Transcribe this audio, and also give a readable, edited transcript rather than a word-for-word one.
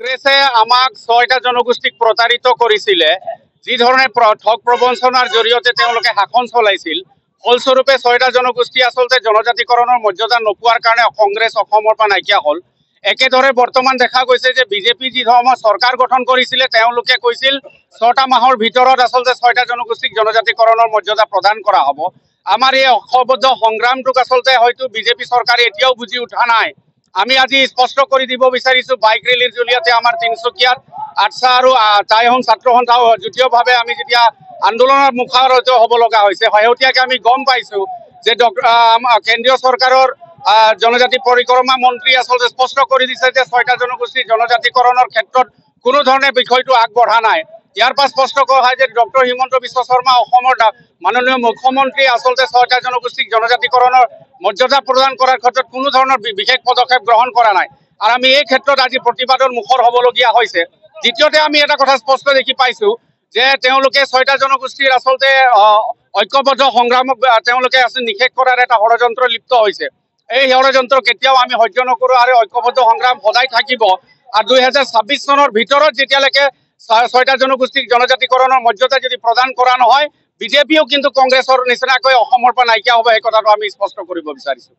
কংগ্ৰেছে আমাক ৬টা জনগোষ্ঠীক প্ৰতাৰিত কৰিছিলে, যি ধৰণে ঠগ প্ৰবঞ্চনাৰ জৰিয়তে তেওঁলোকে শাসন চলাইছিল। ফলস্বৰূপে ৬টা জনগোষ্ঠী আচলতে জনজাতিকৰণৰ মৰ্যাদা নোপোৱাৰ কাৰণে কংগ্ৰেছ অসমৰ পৰা নাইকিয়া হ'ল। একেদৰে বৰ্তমান দেখা গৈছে যে বিজেপি যি ধৰণৰ চৰকাৰ গঠন কৰিছিলে, তেওঁলোকে কৈছিল ৬টা মাহৰ ভিতৰত আচলতে ৬টা জনগোষ্ঠীক জনজাতিকৰণৰ মৰ্যাদা প্ৰদান কৰা হ'ব। আমাৰ এই ঐক্যবদ্ধ সংগ্ৰামটোক আচলতে হয়তো বিজেপি চৰকাৰে এতিয়াও বুজি উঠা নাই। আমি আজি স্পষ্ট কৰি দিব বিচাৰিছো, বাইক ৰেলীৰ জৰিয়তে আমাৰ তিনিচুকীয়াত আটছা আৰু টাই আহোম ছাত্ৰ সন্থা যুটীয়াভাৱে আমি যেতিয়া আন্দোলনৰ মুখাৰত হ'ব লগা হৈছে, শেহতীয়াকৈ আমি গম পাইছো যে কেন্দ্ৰীয় চৰকাৰৰ জনজাতি পৰিক্ৰমা মন্ত্ৰী আচলতে স্পষ্ট কৰি দিছে যে ৬টা জনগোষ্ঠীৰ জনজাতিকৰণৰ ক্ষেত্ৰত কোনো ধৰণে বিষয়টো আগবঢ়া নাই। ইয়াৰ পৰা স্পষ্ট কৰা হয় যে ডক্টৰ হিমন্ত বিশ্ব শৰ্মা অসমৰ মাননীয় মুখ্যমন্ত্ৰী আচলতে ৬টা জনগোষ্ঠীক জনজাতিকৰণৰ মৰ্যাদা প্ৰদান কৰাৰ ক্ষেত্ৰত কোনো ধৰণৰ বিশেষ পদক্ষেপ গ্ৰহণ কৰা নাই। আৰু আমি এই ক্ষেত্ৰত আজি প্ৰতিবাদৰ মুখৰ হ'বলগীয়া হৈছে। দ্বিতীয়তে আমি এটা কথা স্পষ্ট দেখি পাইছো যে তেওঁলোকে ৬টা জনগোষ্ঠীৰ আচলতে ঐক্যবদ্ধ সংগ্ৰামক তেওঁলোকে নিষেধ কৰাৰ এটা ষড়যন্ত্ৰ লিপ্ত হৈছে। এই ষড়যন্ত্ৰ কেতিয়াও আমি সহ্য নকৰো আৰু ঐক্যবদ্ধ সংগ্ৰাম সদায় থাকিব। আৰু ২০২৬ চনৰ ভিতৰত যেতিয়ালৈকে ৬টা জনগোষ্ঠীক জনজাতিকৰণৰ মৰ্যাদা যদি প্ৰদান কৰা নহয়, বিজেপিও কিন্তু কংগ্ৰেছৰ নিচিনাকৈ অসমৰ পৰা নাইকিয়া হ'ব, এই কথাটো আমি স্পষ্ট কৰিব বিচাৰিছো।